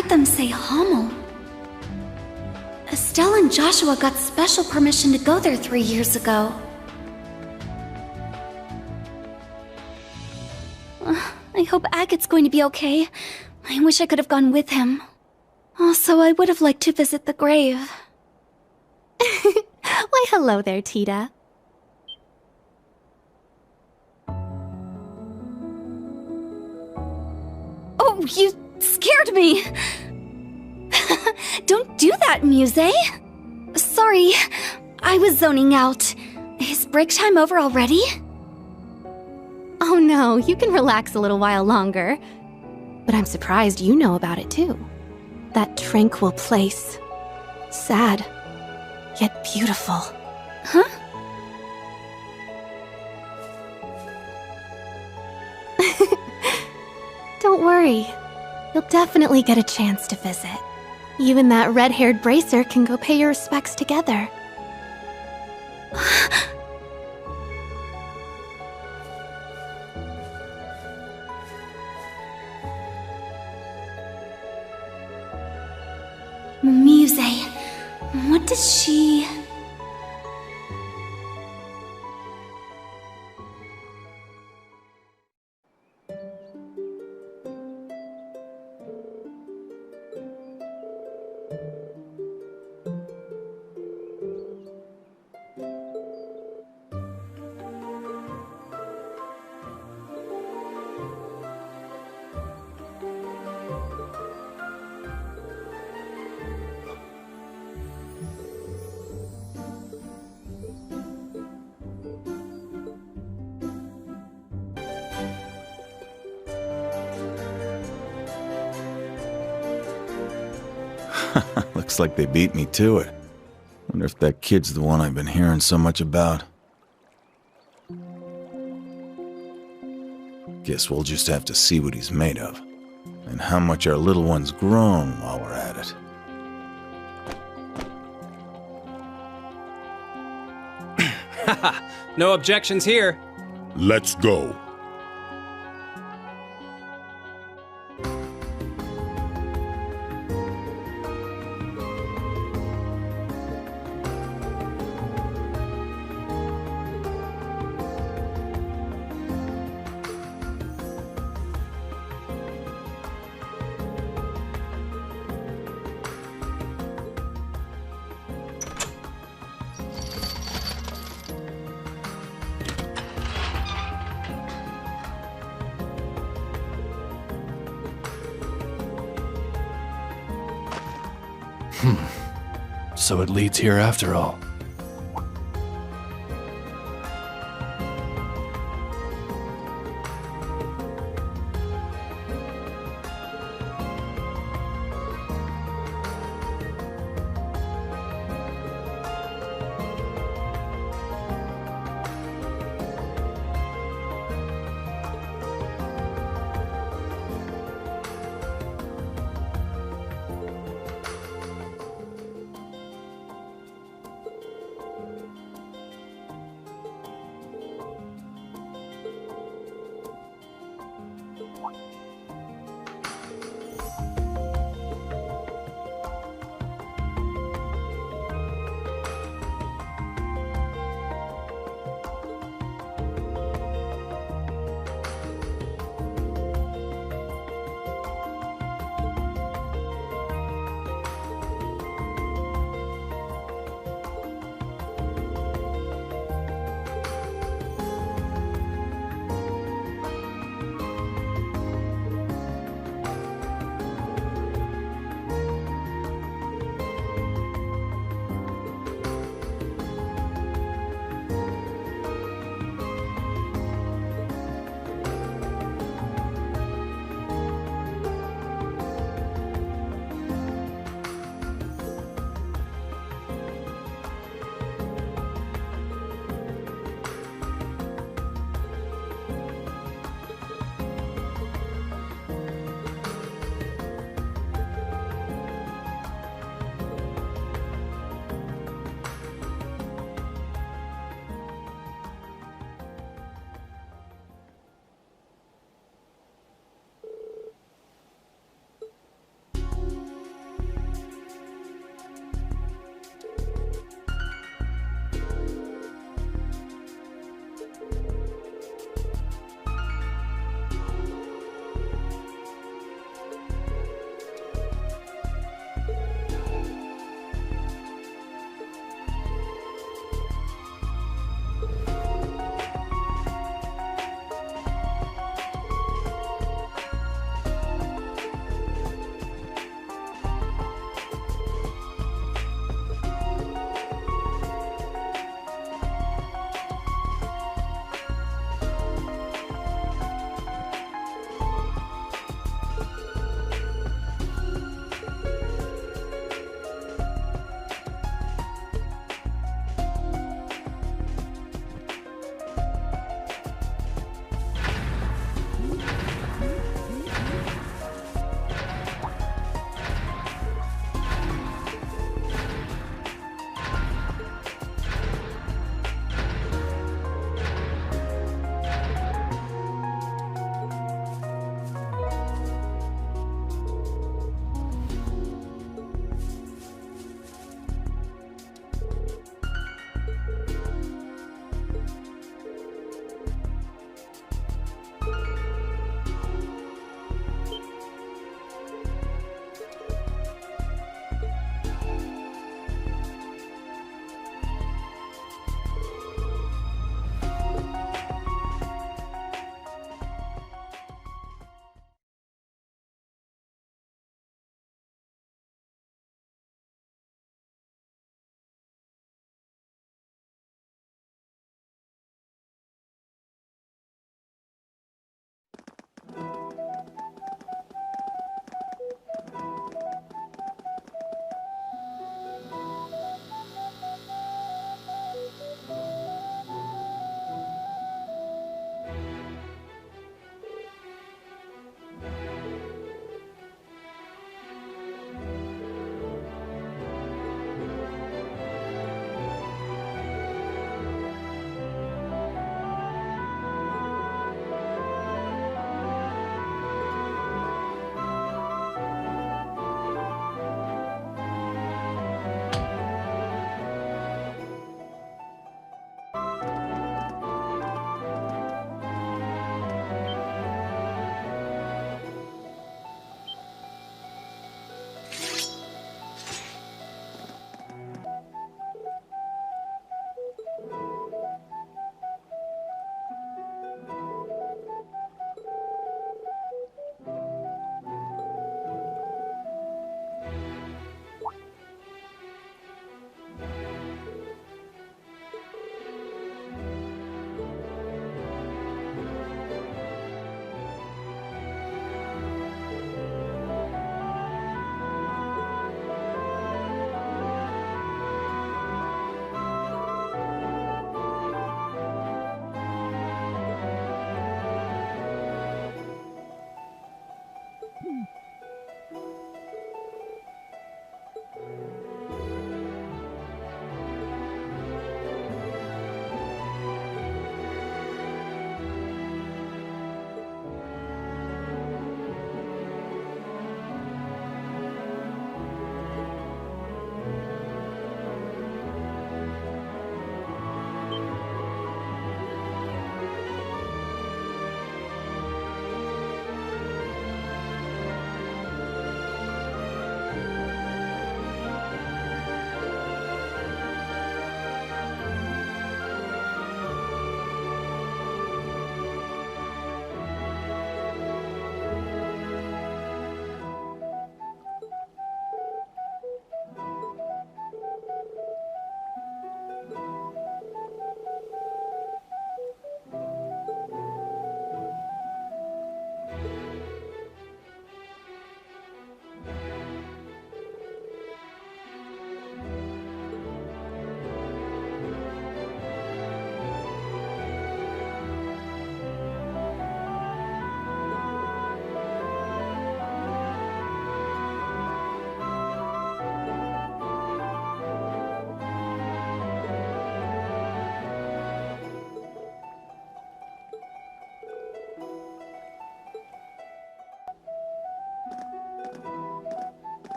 heard them say Hummel. Estelle and Joshua got special permission to go there 3 years ago. I hope Agate's going to be okay. I wish I could have gone with him. Also, I would have liked to visit the grave. Why, hello there, Tita. Oh, you scared me! Don't do that, Muse. Sorry, I was zoning out. Is break time over already? Oh no, you can relax a little while longer. But I'm surprised you know about it too. That tranquil place. Sad, yet beautiful. Huh? Don't worry. You'll definitely get a chance to visit. You and that red-haired bracer can go pay your respects together. Muse, what does she... Looks like they beat me to it. Wonder if that kid's the one I've been hearing so much about. Guess we'll just have to see what he's made of. And how much our little one's grown while we're at it. Haha, no objections here. Let's go. So it leads here after all.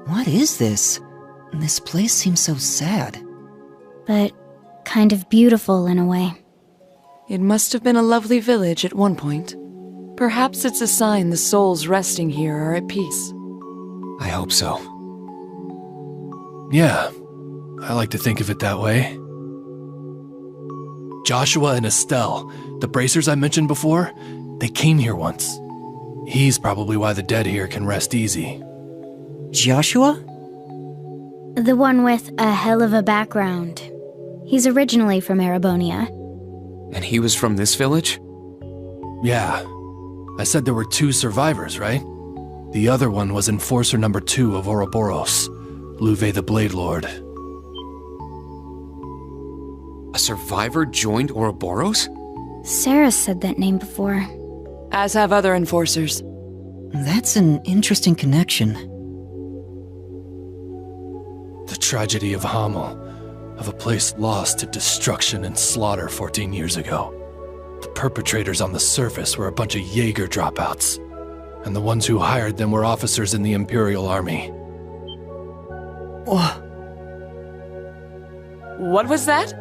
What is this? This place seems so sad. But kind of beautiful in a way. It must have been a lovely village at one point. Perhaps it's a sign the souls resting here are at peace. I hope so. Yeah, I like to think of it that way. Joshua and Estelle, the bracers I mentioned before, they came here once. He's probably why the dead here can rest easy. Joshua? The one with a hell of a background. He's originally from Erebonia. And he was from this village? Yeah. I said there were 2 survivors, right? The other one was Enforcer number 2 of Ouroboros, Louvet the Blade Lord. A survivor joined Ouroboros? Sarah said that name before. As have other enforcers. That's an interesting connection. The tragedy of Hamel, of a place lost to destruction and slaughter 14 years ago. The perpetrators on the surface were a bunch of jaeger dropouts, and the ones who hired them were officers in the Imperial army. What was that?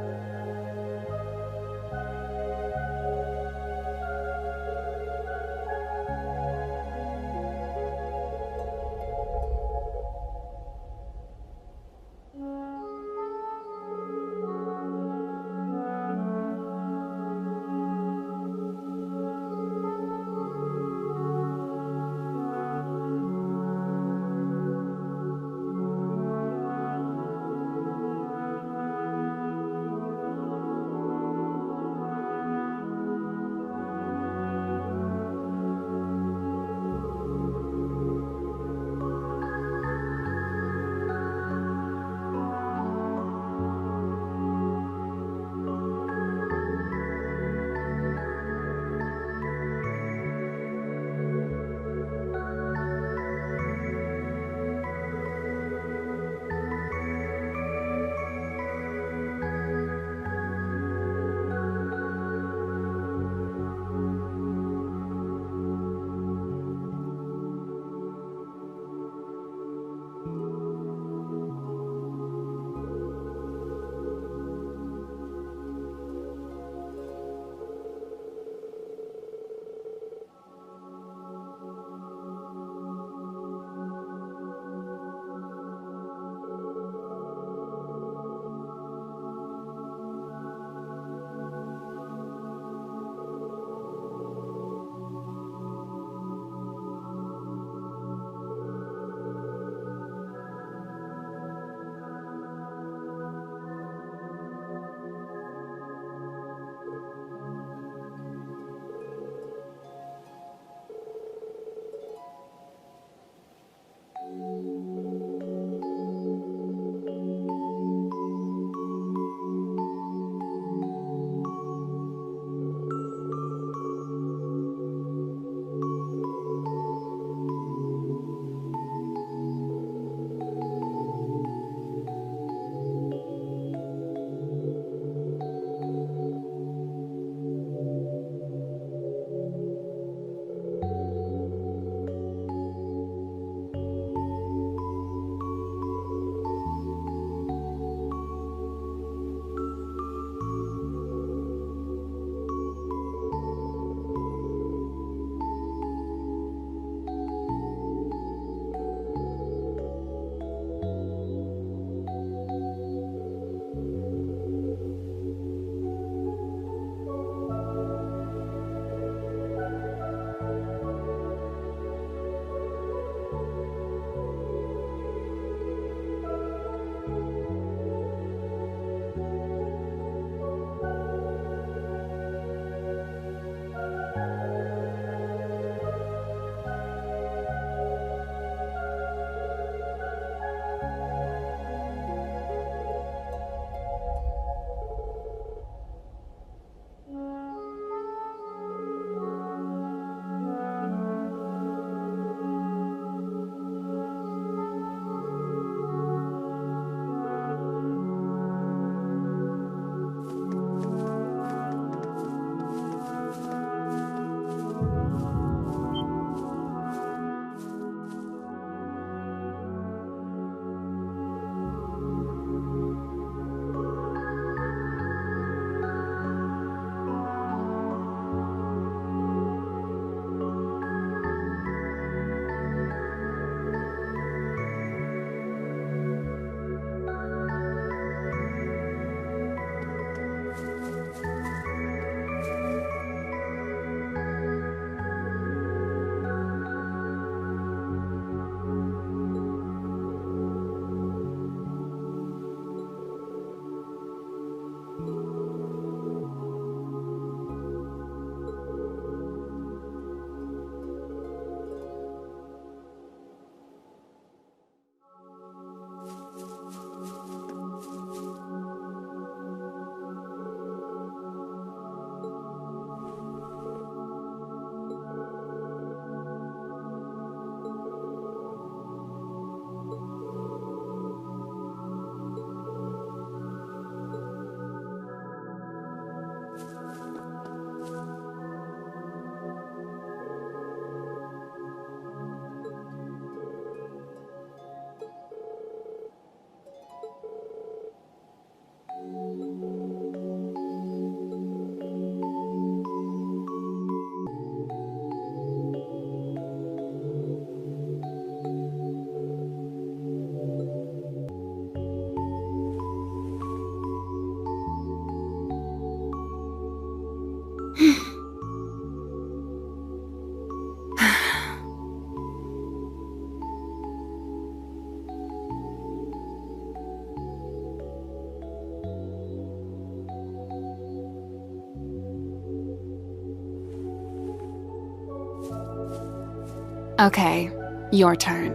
Okay, your turn.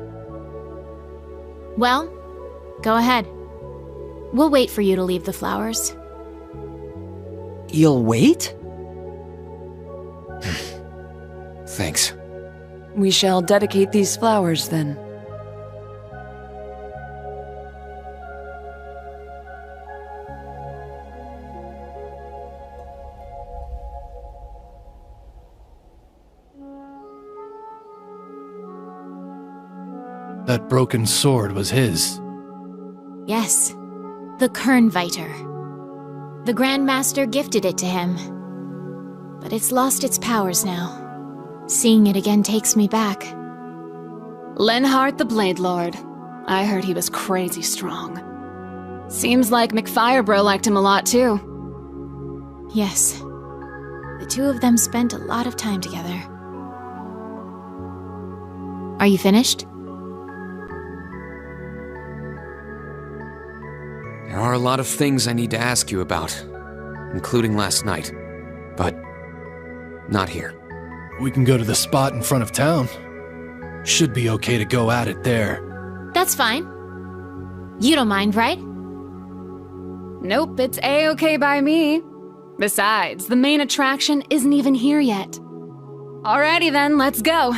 Well, go ahead. We'll wait for you to leave the flowers. You'll wait? Thanks. We shall dedicate these flowers then. That broken sword was his. Yes, the Kernviter. The Grand Master gifted it to him. But it's lost its powers now. Seeing it again takes me back. Lenhart the Blade Lord. I heard he was crazy strong. Seems like McFirebro liked him a lot too. Yes. The two of them spent a lot of time together. Are you finished? There are a lot of things I need to ask you about, including last night. But not here. We can go to the spot in front of town. Should be okay to go at it there. That's fine. You don't mind, right? Nope, it's A-okay by me. Besides, the main attraction isn't even here yet. Alrighty then, let's go.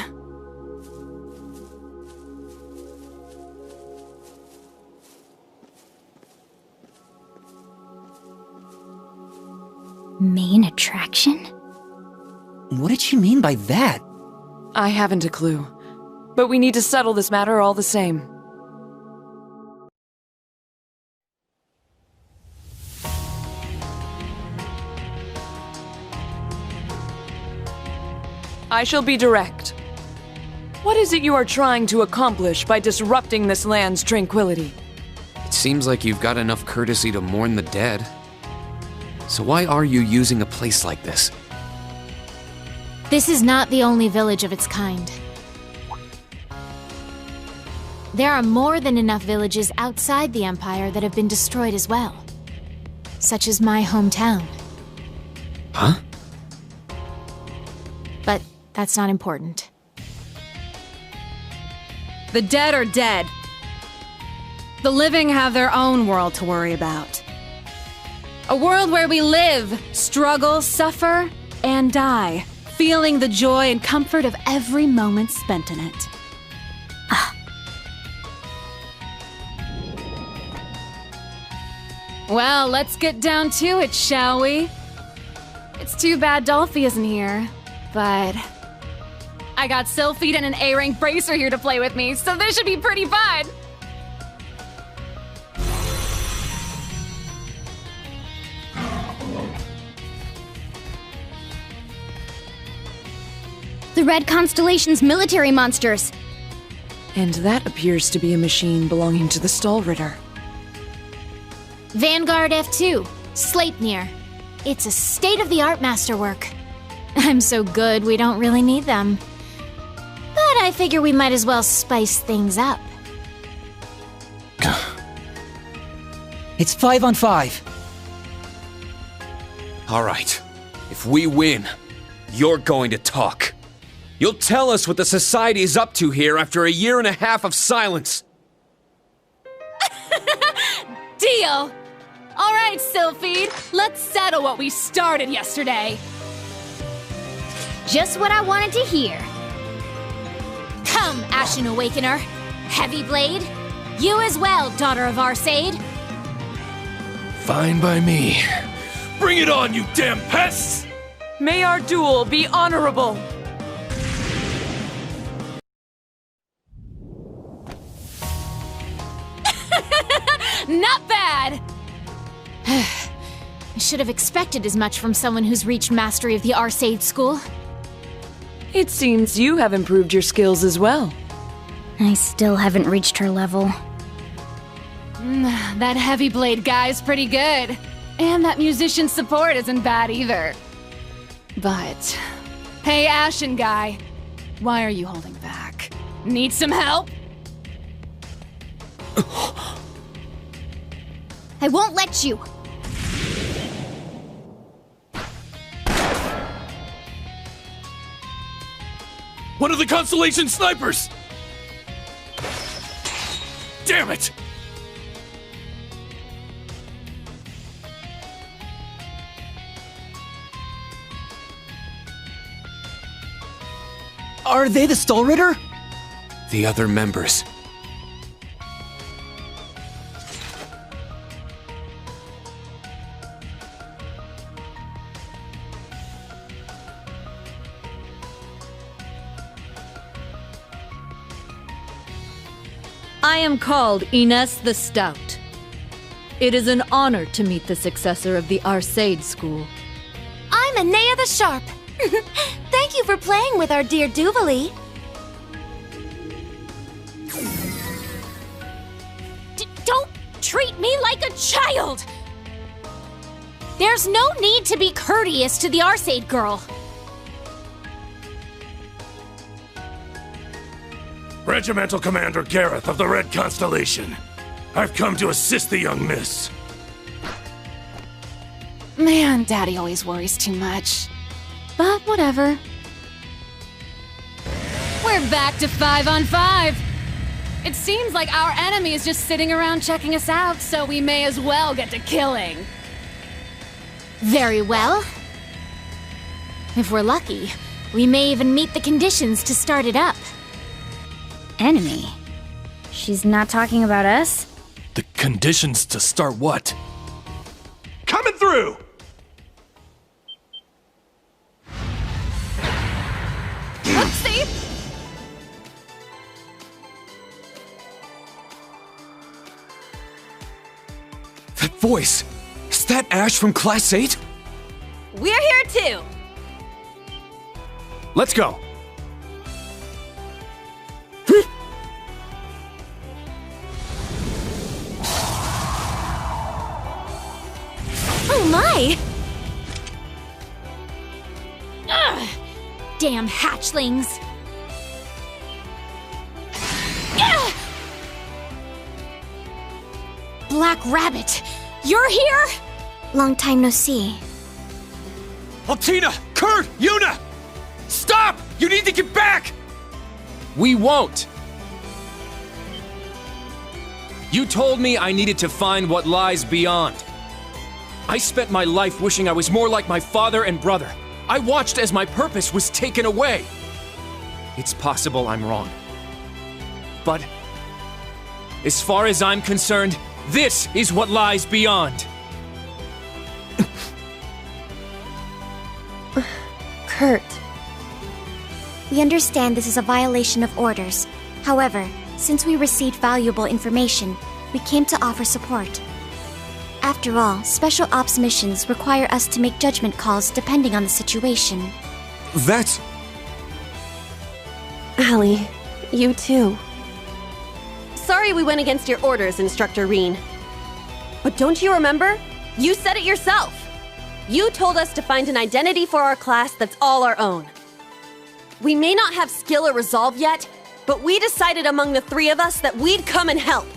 Main attraction? What did she mean by that? I haven't a clue. But we need to settle this matter all the same. I shall be direct. What is it you are trying to accomplish by disrupting this land's tranquility? It seems like you've got enough courtesy to mourn the dead. So why are you using a place like this? This is not the only village of its kind. There are more than enough villages outside the Empire that have been destroyed as well. Such as my hometown. Huh? But that's not important. The dead are dead. The living have their own world to worry about. A world where we live, struggle, suffer, and die, feeling the joy and comfort of every moment spent in it. Well, let's get down to it, shall we? It's too bad Dolphy isn't here, but I got Sylphid and an A-rank bracer here to play with me, so this should be pretty fun! The Red Constellation's military monsters! And that appears to be a machine belonging to the Stallritter. Vanguard F2, Sleipnir. It's a state-of-the-art masterwork. I'm so good, we don't really need them. But I figure we might as well spice things up. It's 5-on-5. All right. If we win, you're going to talk. You'll tell us what the Society is up to here after a year and a half of silence. Deal! All right, Sylphid, let's settle what we started yesterday. Just what I wanted to hear. Come, Ashen Awakener. Heavy Blade. You as well, Daughter of Arsaid. Fine by me. Bring it on, you damn pests! May our duel be honorable! Not bad! I should have expected as much from someone who's reached mastery of the Arsaid school. It seems you have improved your skills as well. I still haven't reached her level. That heavy blade guy's pretty good. And that musician support isn't bad either. But, hey Ashen guy, why are you holding back? Need some help? I won't let you! One of the Constellation snipers! Damn it! Are they the Stolritter? The other members. I am called Ines the Stout. It is an honor to meet the successor of the Arcade School. I'm Anea the Sharp. Thank you for playing with our dear Duvali. Don't treat me like a child! There's no need to be courteous to the Arcade girl. Regimental Commander Gareth of the Red Constellation. I've come to assist the young miss. Man, Daddy always worries too much. But whatever. We're back to 5-on-5. It seems like our enemy is just sitting around checking us out, so we may as well get to killing. Very well. If we're lucky, we may even meet the conditions to start it up. Enemy? She's not talking about us? The conditions to start what? Coming through! Oopsie! That voice! Is that Ash from Class 8? We're here too! Let's go! Oh my! Ugh! Damn hatchlings! Ugh! Black Rabbit, you're here? Long time no see. Altina! Kurt! Yuna! Stop! You need to get back! We won't! You told me I needed to find what lies beyond. I spent my life wishing I was more like my father and brother. I watched as my purpose was taken away. It's possible I'm wrong. But as far as I'm concerned, this is what lies beyond. Kurt. We understand this is a violation of orders. However, since we received valuable information, we came to offer support. After all, special ops missions require us to make judgment calls depending on the situation. That's... Allie, you too. Sorry we went against your orders, Instructor Rean. But don't you remember? You said it yourself. You told us to find an identity for our class that's all our own. We may not have skill or resolve yet, but we decided among the three of us that we'd come and help.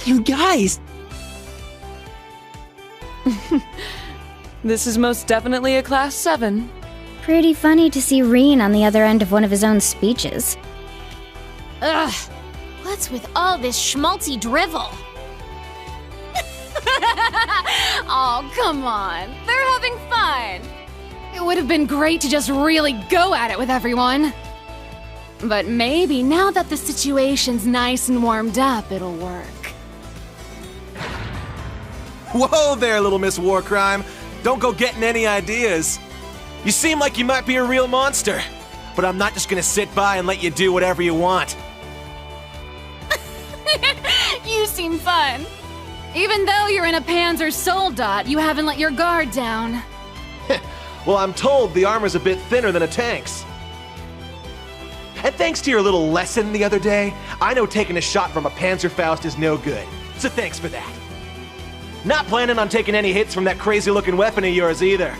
You guys! This is most definitely a Class 7. Pretty funny to see Rean on the other end of one of his own speeches. Ugh! What's with all this schmaltzy drivel? Oh, come on. They're having fun. It would have been great to just really go at it with everyone. But maybe now that the situation's nice and warmed up, it'll work. Whoa there, little Miss Warcrime. Don't go getting any ideas. You seem like you might be a real monster, but I'm not just gonna sit by and let you do whatever you want. You seem fun. Even though you're in a Panzer Soldat, you haven't let your guard down. Well, I'm told the armor's a bit thinner than a tank's. And thanks to your little lesson the other day, I know taking a shot from a Panzerfaust is no good. So thanks for that. Not planning on taking any hits from that crazy-looking weapon of yours either.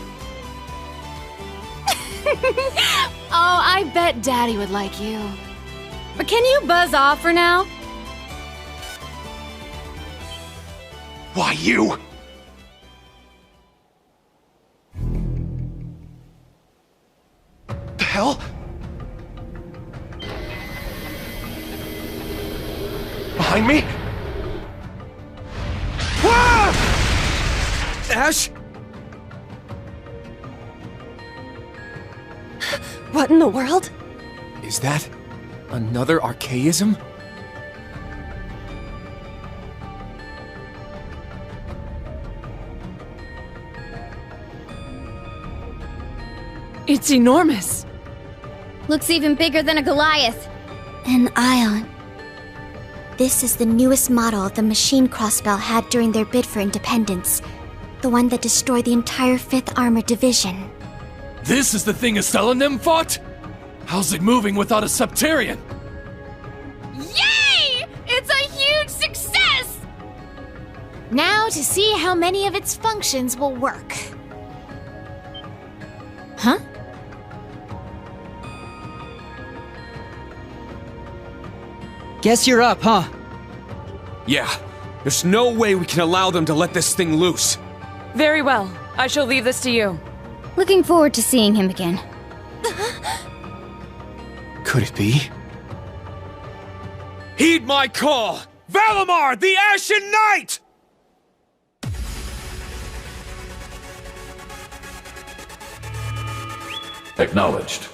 Oh, I bet Daddy would like you. But can you buzz off for now? Why, you! hell? Behind me? Whoa! Ash? What in the world? Is that another archaism? It's enormous. Looks even bigger than a Goliath. An ion. This is the newest model the machine crossbell had during their bid for independence. The one that destroyed the entire 5th Armored Division. This is the thing Estelle and them fought? How's it moving without a Septarian? Yay! It's a huge success! Now to see how many of its functions will work. Huh? Guess you're up, huh? Yeah. There's no way we can allow them to let this thing loose. Very well. I shall leave this to you. Looking forward to seeing him again. Could it be? Heed my call! Valimar, the Ashen Knight! Acknowledged.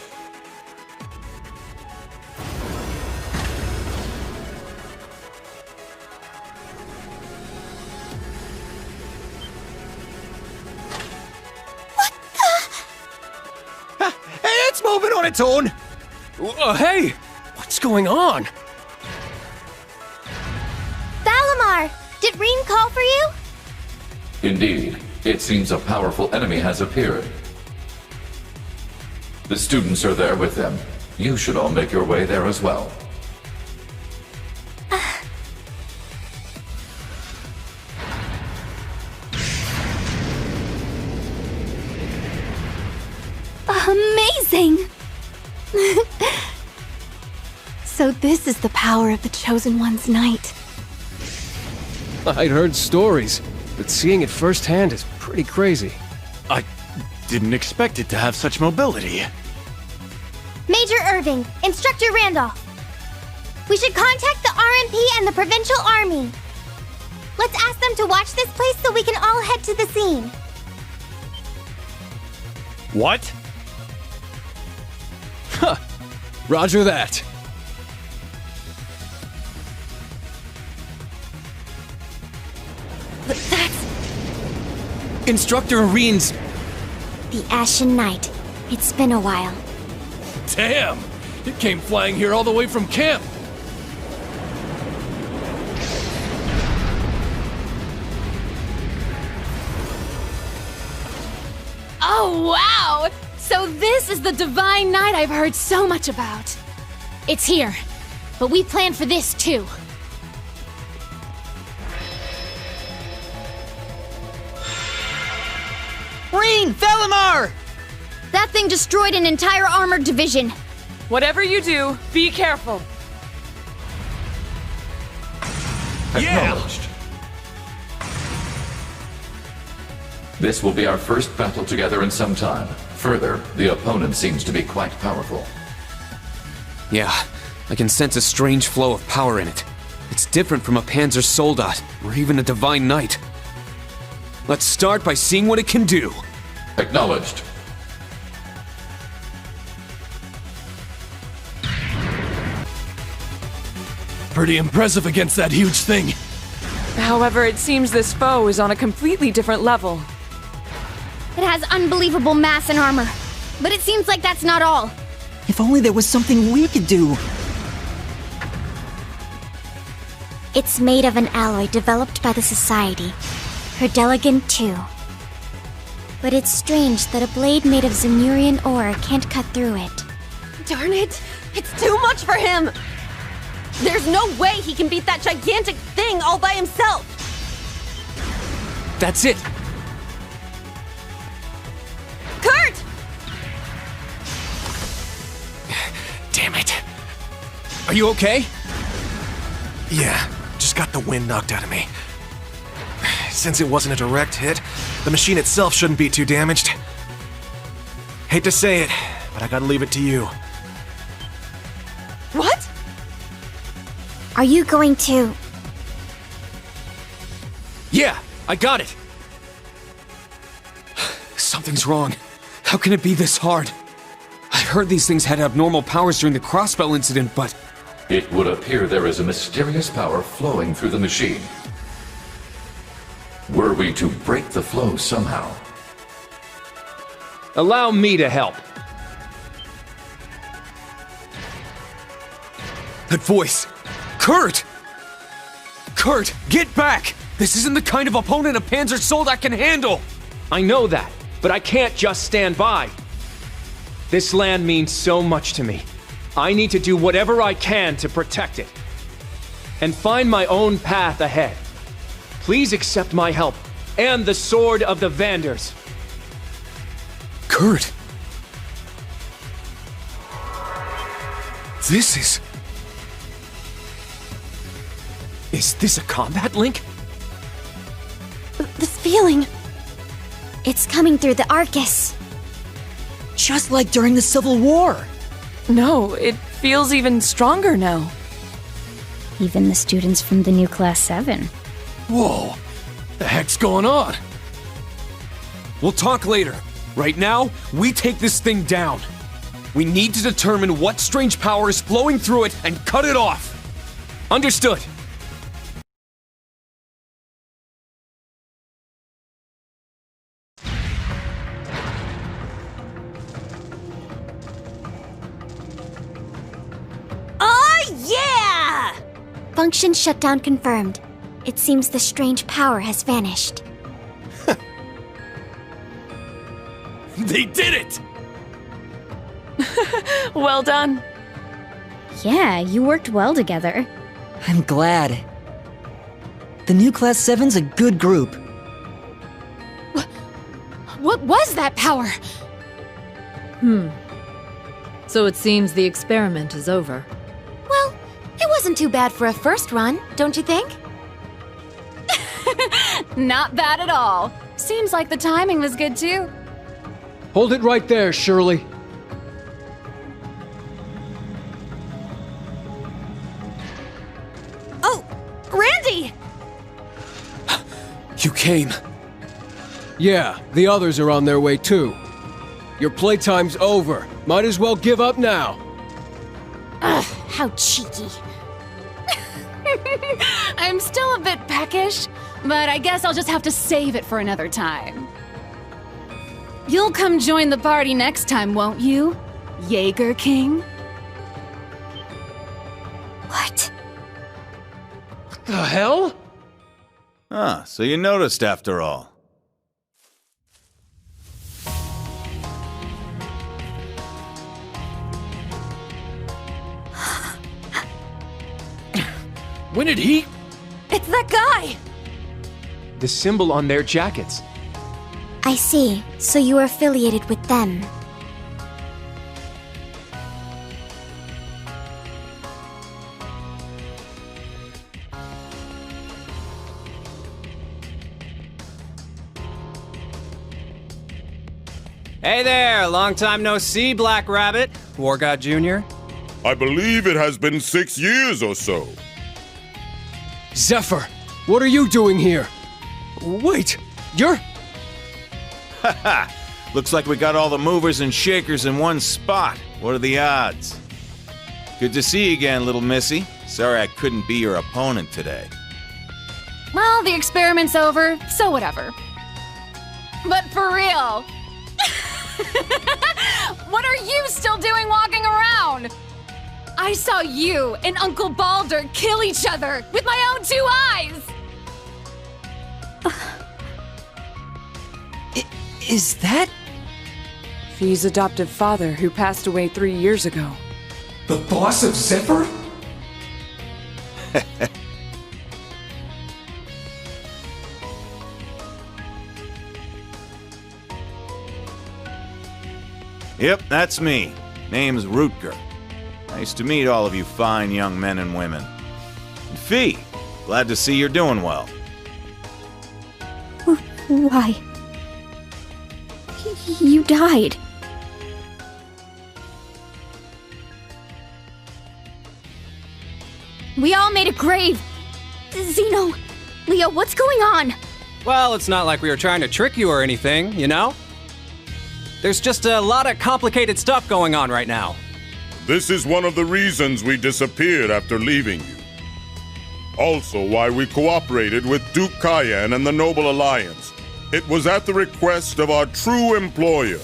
It's moving on its own! Hey! What's going on? Valimar! Did Rean call for you? Indeed. It seems a powerful enemy has appeared. The students are there with them. You should all make your way there as well. Amazing! So this is the power of the Chosen One's Knight. I'd heard stories, but seeing it firsthand is pretty crazy. I didn't expect it to have such mobility. Major Irving, Instructor Randolph. We should contact the RMP and the Provincial Army. Let's ask them to watch this place so we can all head to the scene. What? Huh. Roger that. Instructor Rean's... The Ashen Knight. It's been a while. Damn! It came flying here all the way from camp! Oh, wow! So this is the Divine Knight I've heard so much about. It's here, but we planned for this too. Rean! Valimar! That thing destroyed an entire armored division. Whatever you do, be careful. Acknowledged. This will be our first battle together in some time. Further, the opponent seems to be quite powerful. Yeah, I can sense a strange flow of power in it. It's different from a Panzer Soldat, or even a Divine Knight. Let's start by seeing what it can do. Acknowledged. Pretty impressive against that huge thing. However, it seems this foe is on a completely different level. It has unbelievable mass and armor. But it seems like that's not all. If only there was something we could do. It's made of an alloy developed by the Society. Herdeligan II. But it's strange that a blade made of Zemurian ore can't cut through it. Darn it! It's too much for him! There's no way he can beat that gigantic thing all by himself! That's it! Kurt! Damn it. Are you okay? Yeah, just got the wind knocked out of me. Since it wasn't a direct hit, the machine itself shouldn't be too damaged. Hate to say it, but I gotta leave it to you. What? Are you going to... Yeah, I got it! Something's wrong. How can it be this hard? I heard these things had abnormal powers during the crossbell incident, but... It would appear there is a mysterious power flowing through the machine. Were we to break the flow somehow? Allow me to help. That voice! Kurt! Kurt, get back! This isn't the kind of opponent a Panzer Soldat can handle! I know that, but I can't just stand by. This land means so much to me. I need to do whatever I can to protect it. And find my own path ahead. Please accept my help, and the Sword of the Vanders. Kurt! This is... Is this a combat link? This feeling... It's coming through the Arcus. Just like during the Civil War. No, it feels even stronger now. Even the students from the new Class 7. Whoa! The heck's going on? We'll talk later. Right now, we take this thing down. We need to determine what strange power is flowing through it and cut it off. Understood. Yeah! Function shutdown confirmed. It seems the strange power has vanished. They did it! Well done. Yeah, you worked well together. I'm glad. The new Class 7's a good group. What was that power? So it seems the experiment is over. Well, it wasn't too bad for a first run, don't you think? Not bad at all. Seems like the timing was good too. Hold it right there, Shirley. Oh, Randy! You came. Yeah, the others are on their way too. Your playtime's over. Might as well give up now. Ugh, how cheeky. I'm still a bit peckish, but I guess I'll just have to save it for another time. You'll come join the party next time, won't you, Jaeger King? What? The hell? Ah, so you noticed after all. When did he... It's that guy! The symbol on their jackets. I see. So you are affiliated with them. Hey there, long time no see, Black Rabbit. War God Jr. I believe it has been 6 years or so. Zephyr, what are you doing here? Wait, you're... Haha! Looks like we got all the movers and shakers in one spot. What are the odds? Good to see you again, little missy. Sorry I couldn't be your opponent today. Well, the experiment's over, so whatever. But for real, what are you still doing walking around? I saw you and Uncle Baldur kill each other with my own 2 eyes! Is that... Fee's adoptive father, who passed away 3 years ago. The boss of Zephyr? Yep, that's me. Name's Rutger. Nice to meet all of you fine young men and women. And Fee, glad to see you're doing well. Why? You died. We all made a grave. Zeno, Leo, what's going on? Well, it's not like we were trying to trick you or anything, you know? There's just a lot of complicated stuff going on right now. This is one of the reasons we disappeared after leaving you. Also why we cooperated with Duke Cayenne and the Noble Alliance. It was at the request of our true employer.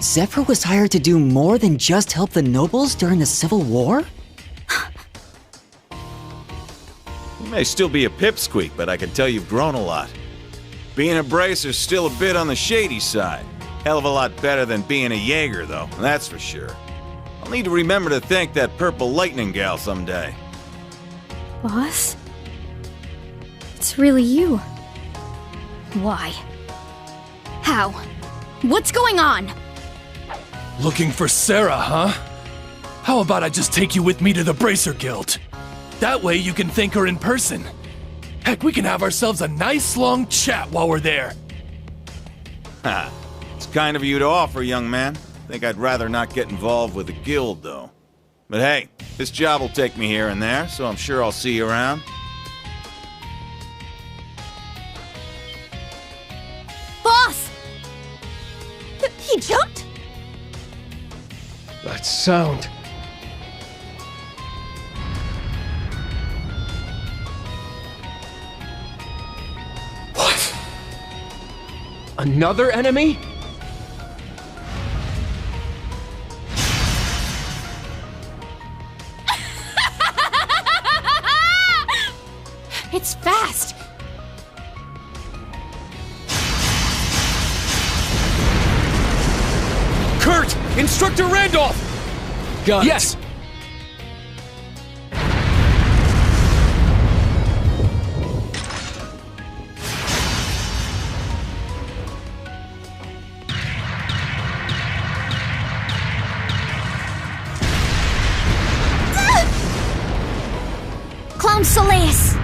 Zephyr was hired to do more than just help the nobles during the Civil War? You may still be a pipsqueak, but I can tell you've grown a lot. Being a bracer's still a bit on the shady side. Hell of a lot better than being a jaeger, though, that's for sure. I'll need to remember to thank that purple lightning gal someday. Boss? It's really you. Why? How? What's going on? Looking for Sarah, huh? How about I just take you with me to the Bracer Guild? That way you can thank her in person. Heck, we can have ourselves a nice long chat while we're there. Ha! It's kind of you to offer, young man. Think I'd rather not get involved with the guild, though. But hey, this job will take me here and there, so I'm sure I'll see you around. Boss! He jumped? That sound. What? Another enemy? It's fast! Kurt! Instructor Randolph! Got yes! it. Clown Soleus!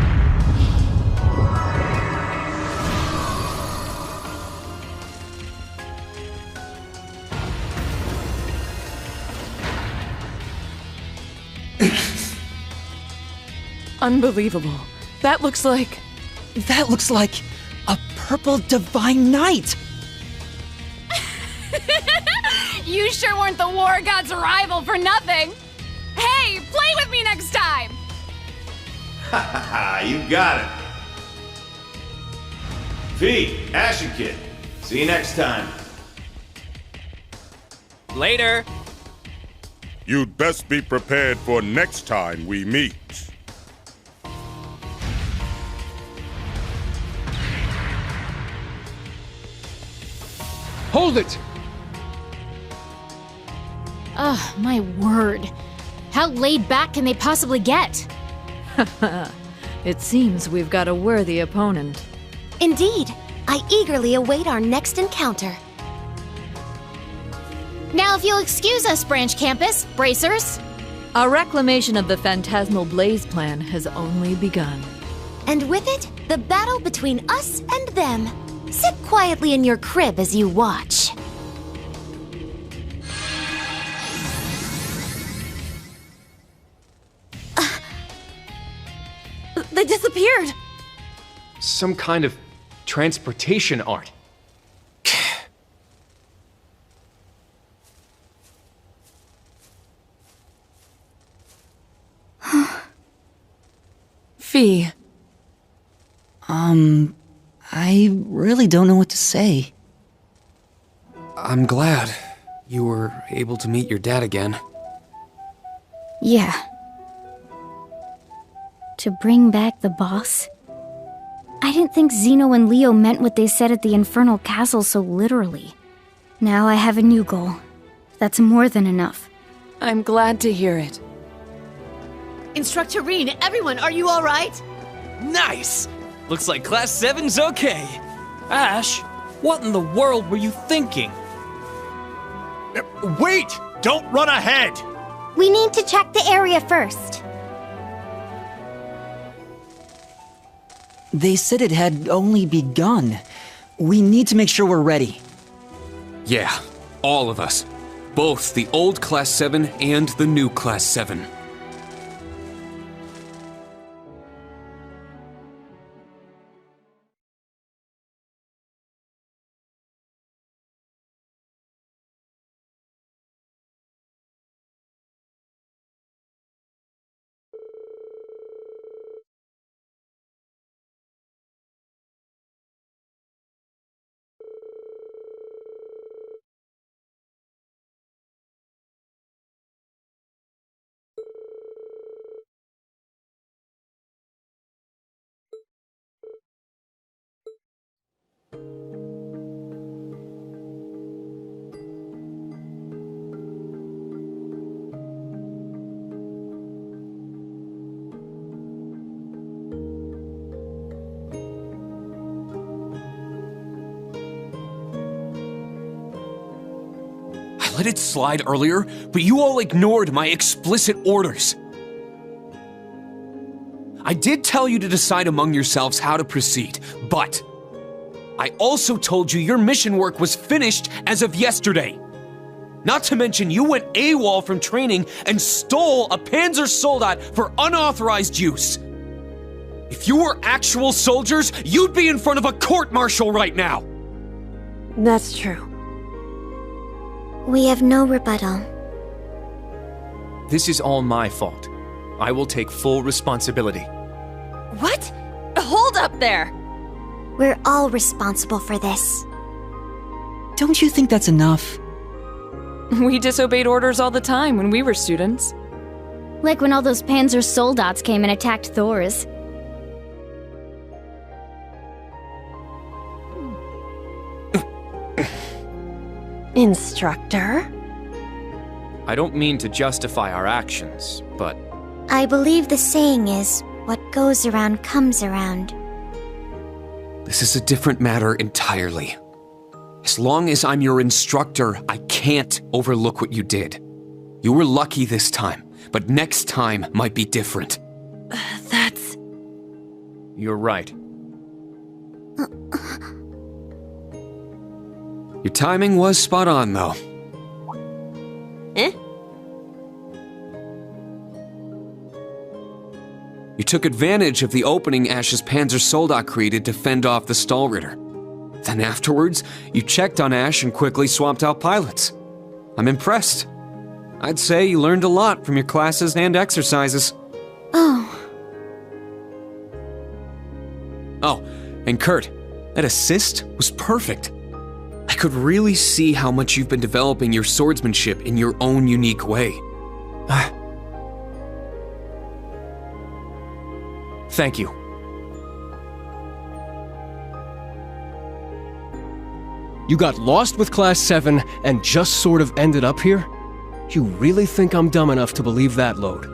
Unbelievable. That looks like a purple divine knight! You sure weren't the war god's rival for nothing. Hey, play with me next time! Ha ha ha, you got it. V, Ashen Kid. See you next time. Later. You'd best be prepared for next time we meet. Hold it! Ugh, my word. How laid back can they possibly get? It seems we've got a worthy opponent. Indeed. I eagerly await our next encounter. Now if you'll excuse us, Branch Campus, bracers. Our reclamation of the Phantasmal Blaze plan has only begun. And with it, the battle between us and them. Sit quietly in your crib as you watch. They disappeared! Some kind of transportation art. Fee. I really don't know what to say. I'm glad you were able to meet your dad again. Yeah. To bring back the boss? I didn't think Zeno and Leo meant what they said at the Infernal Castle so literally. Now I have a new goal. That's more than enough. I'm glad to hear it. Instructor Rean, everyone, are you alright? Nice! Looks like Class 7's okay. Ash, what in the world were you thinking? Wait! Don't run ahead! We need to check the area first. They said it had only begun. We need to make sure we're ready. Yeah, all of us. Both the old Class 7 and the new Class 7. I let it slide earlier, but you all ignored my explicit orders. I did tell you to decide among yourselves how to proceed, but I also told you your mission work was finished as of yesterday. Not to mention you went AWOL from training and stole a Panzer Soldat for unauthorized use. If you were actual soldiers, you'd be in front of a court-martial right now. That's true. We have no rebuttal. This is all my fault. I will take full responsibility. What? Hold up there! We're all responsible for this. Don't you think that's enough? We disobeyed orders all the time when we were students. Like when all those Panzer Soldats came and attacked Thors. Instructor? I don't mean to justify our actions, but I believe the saying is, what goes around comes around. This is a different matter entirely. As long as I'm your instructor, I can't overlook what you did. You were lucky this time, but next time might be different. That's... You're right. Your timing was spot on, though. Eh? You took advantage of the opening Ash's Panzer Soldat created to fend off the Stahlritter. Then afterwards, you checked on Ash and quickly swapped out pilots. I'm impressed. I'd say you learned a lot from your classes and exercises. Oh. Oh, and Kurt, that assist was perfect. I could really see how much you've been developing your swordsmanship in your own unique way. Thank you. You got lost with Class 7 and just sort of ended up here? You really think I'm dumb enough to believe that, Load?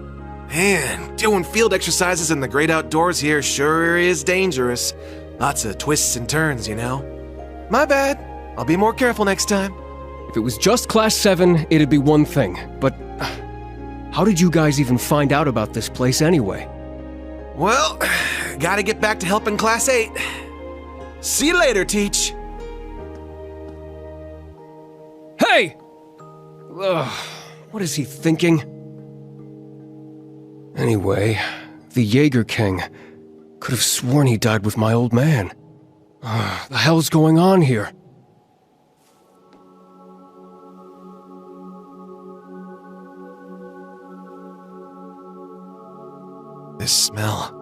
Man, doing field exercises in the great outdoors here sure is dangerous. Lots of twists and turns, you know. My bad. I'll be more careful next time. If it was just Class 7, it'd be one thing, but how did you guys even find out about this place anyway? Well, gotta get back to helping Class 8. See you later, Teach. Hey! Ugh, what is he thinking? Anyway, the Jaeger King. Could have sworn he died with my old man. The hell's going on here? This smell.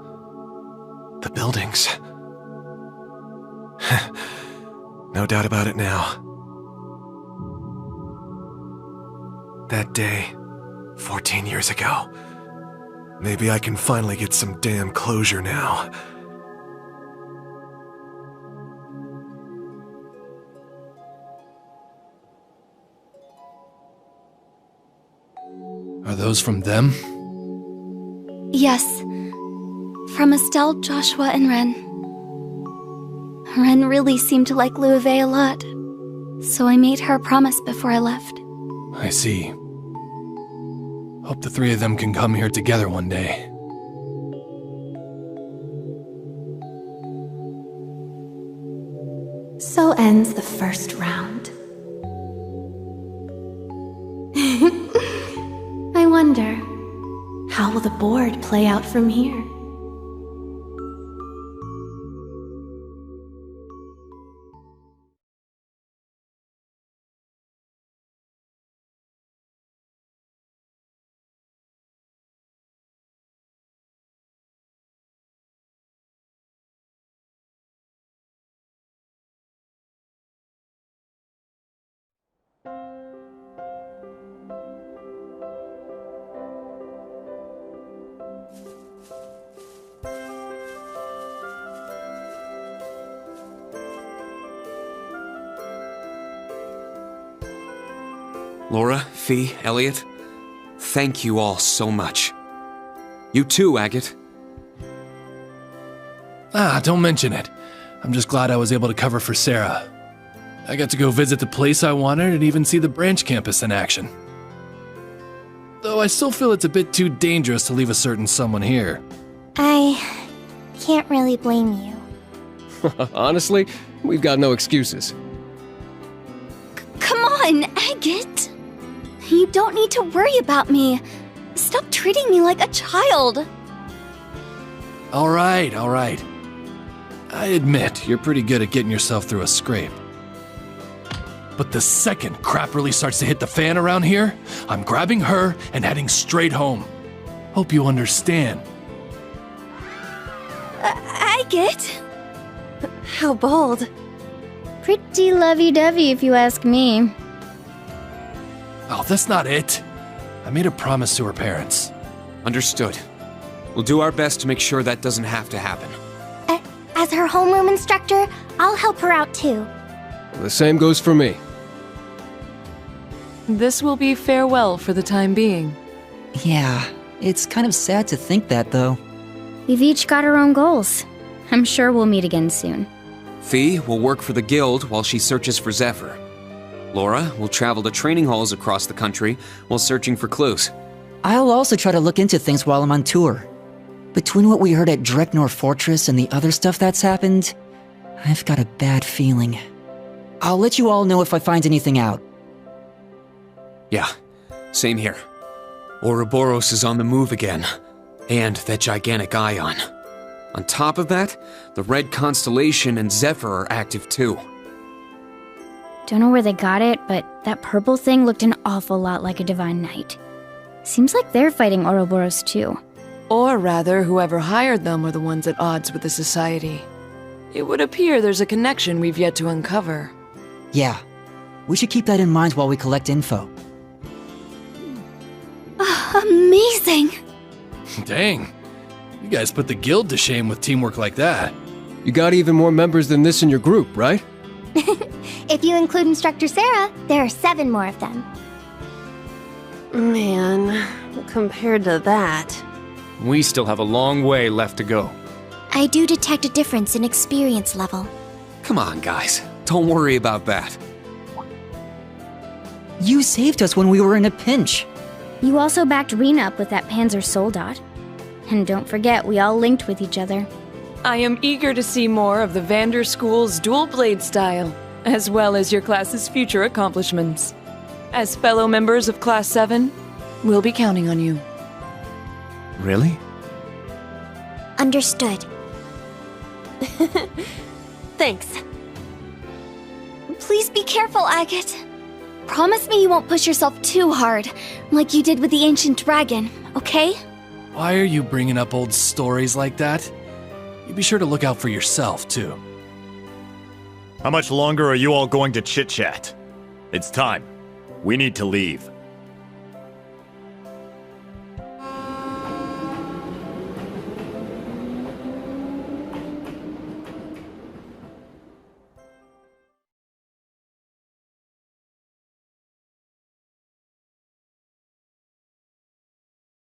The buildings. No doubt about it now. That day, 14 years ago. Maybe I can finally get some damn closure now. Are those from them? Yes. From Estelle, Joshua, and Ren. Ren really seemed to like Louve a lot, so I made her a promise before I left. I see. Hope the three of them can come here together one day. So ends the first round. wonder, how will the board play out from here? Laura, Fee, Elliot, thank you all so much. You too, Agate. Don't mention it. I'm just glad I was able to cover for Sarah. I got to go visit the place I wanted and even see the branch campus in action. Though I still feel it's a bit too dangerous to leave a certain someone here. I can't really blame you. Honestly, we've got no excuses. Come on, Agate! You don't need to worry about me. Stop treating me like a child. All right. I admit, you're pretty good at getting yourself through a scrape. But the second crap really starts to hit the fan around here, I'm grabbing her and heading straight home. Hope you understand. Agate? How bold. Pretty lovey-dovey if you ask me. Oh, that's not it. I made a promise to her parents. Understood. We'll do our best to make sure that doesn't have to happen. As her homeroom instructor, I'll help her out too. The same goes for me. This will be farewell for the time being. Yeah, it's kind of sad to think that, though. We've each got our own goals. I'm sure we'll meet again soon. Fee will work for the guild while she searches for Zephyr. Laura will travel to training halls across the country while searching for clues. I'll also try to look into things while I'm on tour. Between what we heard at Dreknor Fortress and the other stuff that's happened, I've got a bad feeling. I'll let you all know if I find anything out. Yeah, same here. Ouroboros is on the move again, and that gigantic ion. On top of that, the Red Constellation and Zephyr are active too. Don't know where they got it, but that purple thing looked an awful lot like a Divine Knight. Seems like they're fighting Ouroboros too. Or rather, whoever hired them are the ones at odds with the Society. It would appear there's a connection we've yet to uncover. Yeah, we should keep that in mind while we collect info. Amazing! Dang. You guys put the guild to shame with teamwork like that. You got even more members than this in your group, right? If you include Instructor Sarah, there are 7 more of them. Man, compared to that... We still have a long way left to go. I do detect a difference in experience level. Come on, guys. Don't worry about that. You saved us when we were in a pinch. You also backed Reen up with that Panzer Soldat. And don't forget, we all linked with each other. I am eager to see more of the Vander School's dual blade style, as well as your class's future accomplishments. As fellow members of Class 7, we'll be counting on you. Really? Understood. Thanks. Please be careful, Agate. Promise me you won't push yourself too hard, like you did with the ancient dragon, okay? Why are you bringing up old stories like that? You be sure to look out for yourself, too. How much longer are you all going to chit-chat? It's time. We need to leave.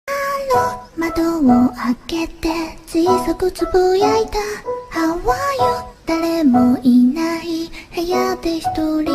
Hello, 窓を開けて小さくつぶやいた How are you? 誰もいない部屋で一人